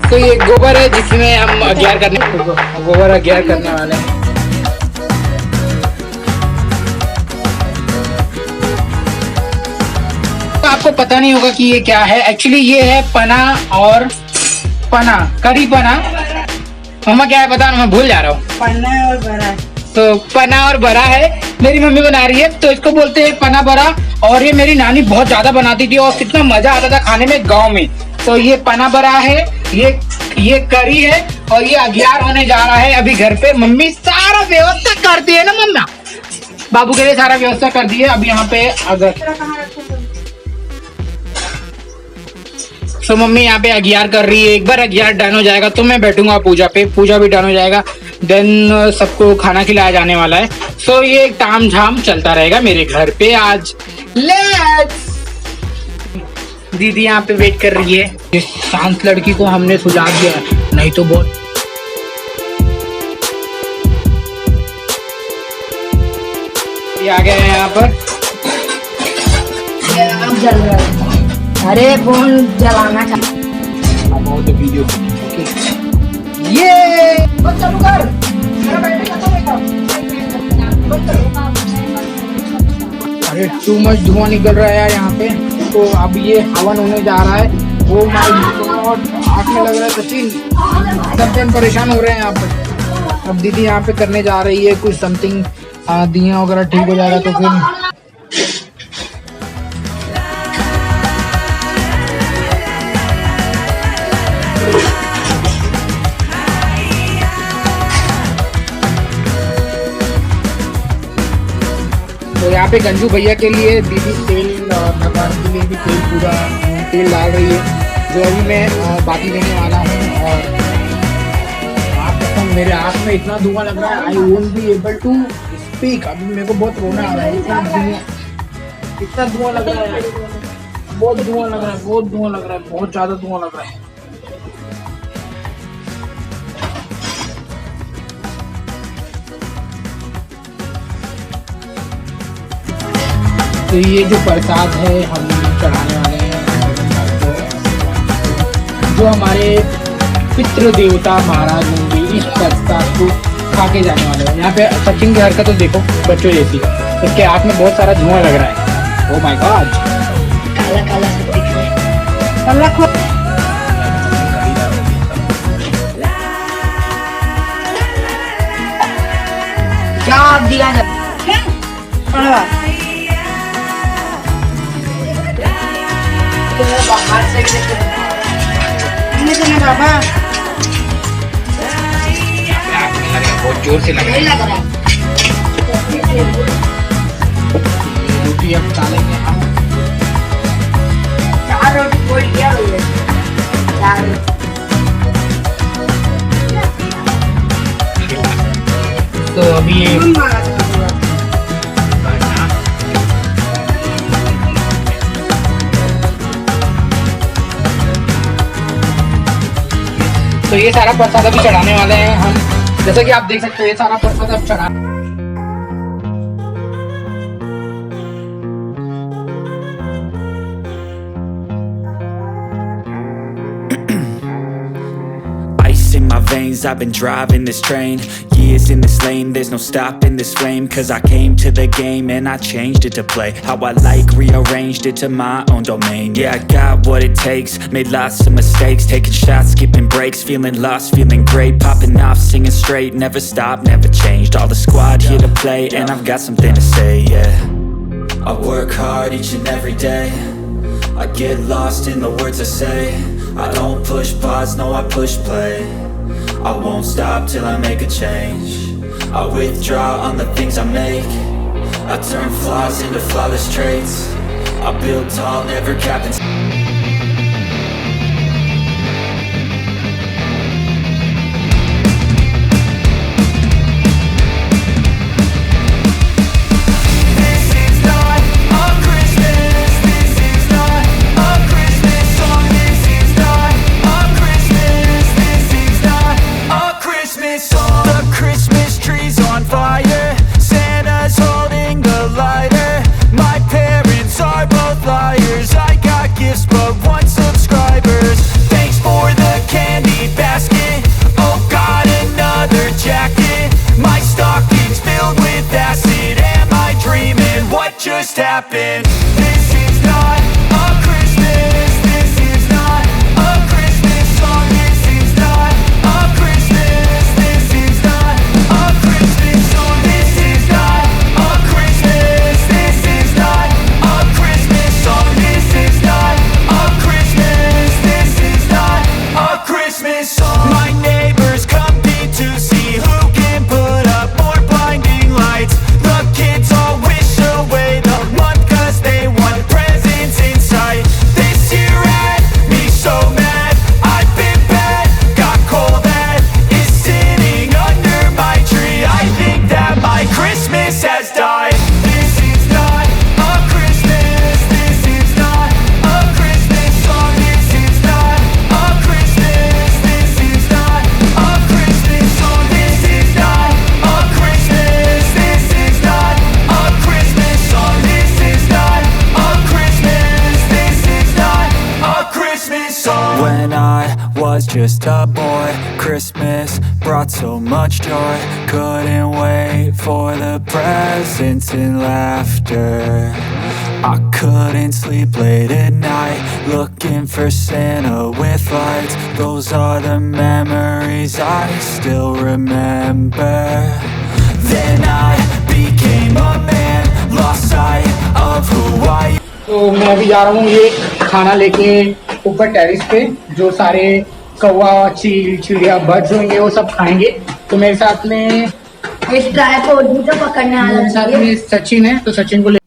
तो ये गोबर है जिसमें हम अग्यार गोबर अग्यार करने वाले हैं। तो आपको पता नहीं होगा कि ये क्या है, एक्चुअली ये है पना और पना, करी पना। मम्मा क्या है पता, मैं भूल जा रहा हूँ। पन्ना और बरा। तो पना और बरा है, मेरी मम्मी बना रही है, तो इसको बोलते हैं पना बरा। और ये मेरी नानी बहुत ज्यादा बनाती थी और कितना मजा आता था खाने में गांव में। तो ये पना बरा है, ये करी है और ये अग्यार होने जा रहा है अभी घर पे। मम्मी सारा व्यवस्था करती है ना, मम्मा बाबू के लिए सारा व्यवस्था कर दी है। अब यहाँ पे अगर तो मम्मी यहाँ पे अग्यार कर रही है। एक बार अग्यार डन हो जाएगा तो मैं बैठूंगा पूजा पे, पूजा भी डन हो जाएगा, देन सबको खाना खिलाया जाने वाला है। सो ये ताम झाम चलता रहेगा मेरे घर पे आज। लेट्स दीदी यहाँ पे वेट कर रही है। इस शांत लड़की को हमने सुझाव दिया है, नहीं तो बहुत ये आ गए हैं यहाँ पर। जल रहा है। अरे फोन जलाना था। बहुत वीडियो ये अरे टू मच धुआं निकल रहा है यार यहाँ पे। तो अब ये हवन होने जा रहा है। वो माय गॉड, आँख में लग रहा है सचिन, सब जन परेशान हो रहे हैं यहाँ पे। अब दीदी यहाँ पे करने जा रही है कुछ समथिंग, दिया वगैरह ठीक हो जाएगा तो फिर तो यहाँ पे गंजू भैया के लिए दीदी तेल, भगवान के लिए भी तेल, पूरा तेल डाल रही है, जो अभी मैं बाती देने वाला हूँ। और आप मेरे आँख में इतना धुआं लग रहा है, I won't be able to speak. अभी मेरे को बहुत रोना आ रहा है, इतना धुआं लग रहा है, बहुत धुआं लग रहा है, बहुत धुआं लग रहा है, बहुत ज़्यादा धुआं लग रहा है। तो ये जो प्रसाद है हम चढ़ाने वाले हैं, जो हमारे पितृ देवता महाराज होंगे, इस प्रसाद को खा के जाने वाले हैं। यहाँ पे सचिन की हरकत तो देखो बच्चों जैसी, उसके हाथ में बहुत सारा धुआं लग रहा है। ओह माय गॉड, काला काला सब दिख रहा है। क्या दिया है? बाहर से बाबा बहुत जोर से लग रहा है। रोटी अब डालेंगे हम। 4 रोटी बोल दिया हुआ है। 4 तो अभी ये तो ये सारा प्रसाद अभी चढ़ाने वाले हैं हम। जैसे कि आप देख सकते हो ये सारा प्रसाद अब चढ़ा। Ice in my veins, I've been driving this train. Years in this lane, there's no stopping this flame. Cause I came to the game and I changed it to play how I like, rearranged it to my own domain. Yeah, I got what it takes, made lots of mistakes, taking shots, skipping breaks, feeling lost, feeling great, popping off, singing straight, never stopped, never changed. All the squad here to play and I've got something to say, yeah. I work hard each and every day, I get lost in the words I say. I don't push pause, no I push play. I won't stop till I make a change. I withdraw on the things I make. I turn flaws into flawless traits. I build tall, never capped in gifts, but 1 subscribers. Thanks for the candy happen. This is not a Christmas. This is not a Christmas song. This is not a Christmas. This is not a Christmas song. This is not a Christmas. This is not a Christmas song. This is not a Christmas. This is not a Christmas song. My neighbors compete to see who can put up more blinding lights. The kids all wish away the month 'cause they want presents in sight. This year had me so mad, I've been bad, got coal that is sitting under my tree. I think that my Christmas has died. This is not a Christmas. This is not a Christmas song. This is not a Christmas. This is not a Christmas song. This is not a Christmas. This is not a Christmas song. This is not a Christmas. This is not a Christmas song. When I was just a boy, Christmas brought so much joy. Couldn't wait for the presents and laughter. I couldn't sleep late at night, looking for Santa with lights. Those are the memories I still remember. Then I became a man, lost sight of who I am. तो मैं अभी जा रहा हूँ ये खाना लेके ऊपर टेरिस पे, जो सारे कौवा चील चिड़िया बर्ड्स होंगे वो सब खाएंगे। तो मेरे साथ में इस ट्राइपॉड भी तो पकड़ने वाला मेरे साथ चाहिए। में सचिन है, तो सचिन को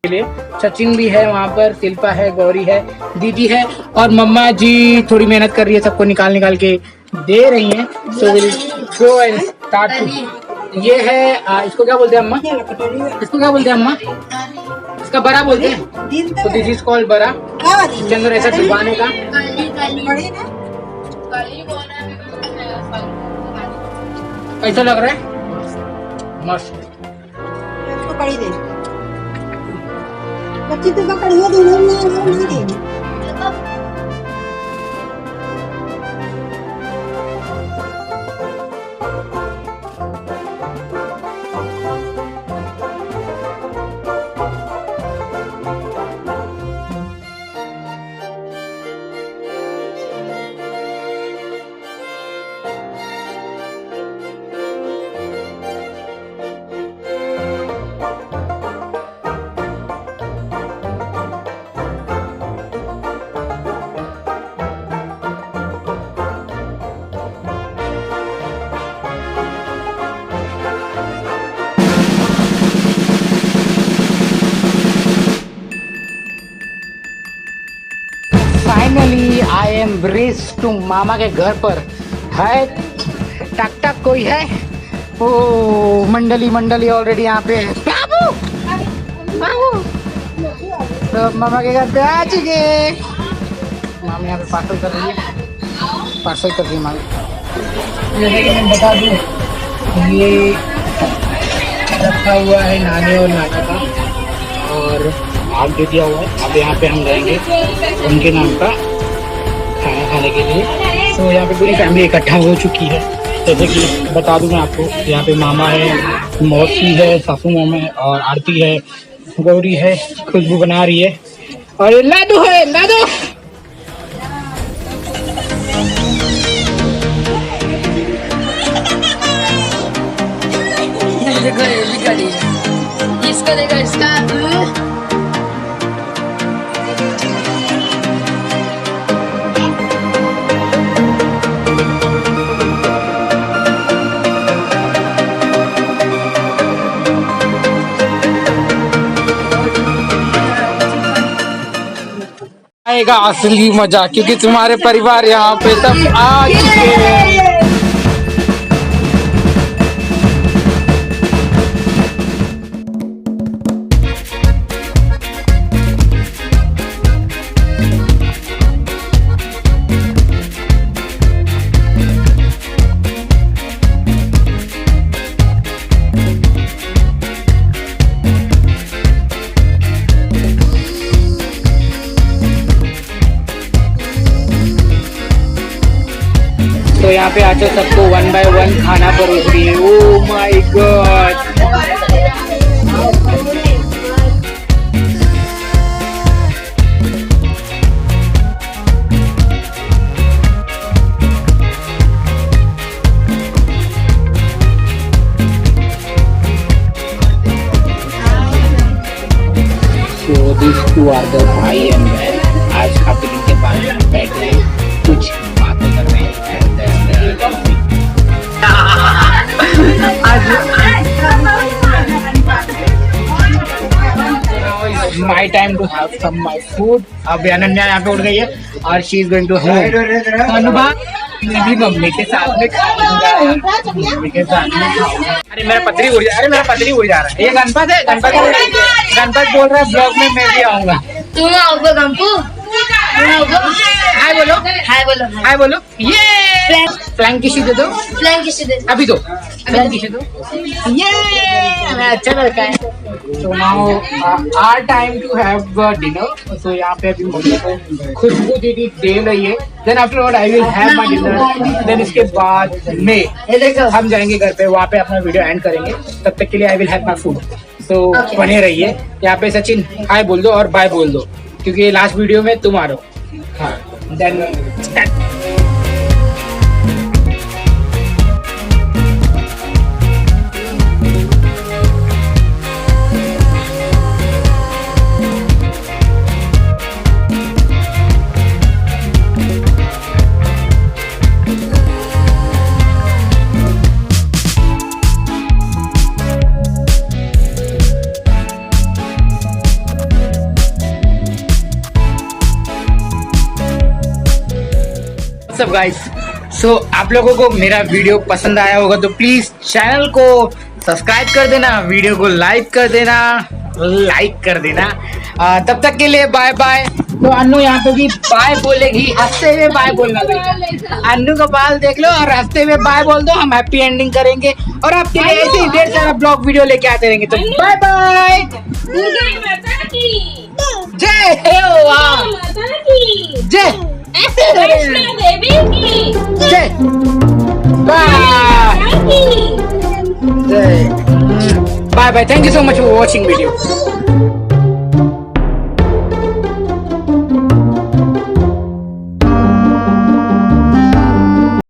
के लिए सचिन भी है वहाँ पर, शिल्पा है, गौरी है, दीदी है और मम्मा जी थोड़ी मेहनत कर रही है, सबको निकाल निकाल के दे रही हैं। So will go and start. ये है इसको क्या बोलते हैं अम्मा? इसको क्या बोलते हैं अम्मा? इसका बड़ा बोलते हैं, तो दिस इज कॉल्ड बड़ा। इसके अंदर ऐसा डुबाने का। कैसा लग रहा है? मस्त। कड़ी दे बच्ची, तो कड़ी हो दे। फाइनली आई एम ब्रिज टू मामा के घर पर। है टक टक कोई है? ओ मंडली ऑलरेडी यहाँ पे है। बाबू बाबू तो मामा के घर पे आ चुके। मामी यहाँ पे पार्सल कर रही है, पार्सल कर रही है मामी। जैसे कि मैं बता दूँ, ये रखा हुआ है नानी और नाना का और आग दे दिया हुआ है। अब यहाँ पे हम जाएंगे उनके नाम का खाना खाने के लिए। तो यहाँ पे पूरी फैमिली इकट्ठा हो चुकी है। जैसे कि बता दूं मैं आपको, यहाँ पे मामा है, मौसी है, सासू मॉम है और आरती है, गौरी है, खुशबू बना रही है और ये लाडू है, लाडू। इसका देखा इसका आएगा असली मजा, क्योंकि तुम्हारे परिवार यहाँ पे सब आ चुके हैं। तो यहाँ पे आके सबको 1 by 1 खाना परोस रही है। Oh my God. So these two are the भाई एंड बहन। आज काफी दिन के बाद बैठ रहे कुछ बातें कर रहे हैं। My time to have some my food। अब अनन्या यहाँ पे उठ गई है और she is going to have अनुभव। मेरी मम्मी के साथ में खाऊंगा, मम्मी के साथ में खाऊंगा। अरे मेरा पतरी उड़ जा, अरे मेरा पतरी उड़ जा रहा है। ये गणपत है, गणपत बोल रहा है ब्लॉग में मैं भी आऊंगा। तुम आओगे गंपू? हाय बोलो, हाय बोलो, हाय बोलो। ये फ्लैंक किसी दे दो, फ्लैंक किसी दे अभी दो, फ्लैंक किसी दो। ये मैं अच्छा लड़का है। So now our time to have dinner। So यहाँ पे अभी मम्मी को खुशबू दीदी दे रही है। Then afterward I will have my dinner। Then इसके बाद में हम जाएंगे घर पे, वहाँ पे अपना वीडियो एंड करेंगे। तब तक के लिए I will have my food। So बने रहिए। यहाँ पे सचिन हाय बोल दो और बाय बोल दो, क्योंकि लास्ट वीडियो में तुम आ रहे हो। हाँ, then start। सब गाइस, सो आप लोगों को मेरा वीडियो पसंद आया होगा तो प्लीज चैनल को सब्सक्राइब कर देना, वीडियो को लाइक कर देना। तब तक के लिए बाय बाय। तो अन्नू यहाँ पे भी बाय बोलेगी, हंसते हुए बाय बोलना भैया। अन्नू का बाल देख लो और हंसते हुए बाय बोल दो, हम हैप्पी एंडिंग करेंगे और आपके लिए ऐसे ही ढेर सारा ब्लॉग वीडियो लेके आते रहेंगे। तो बाय बाय, जय हो, जय जय bye bye. Thank you so much for watching video.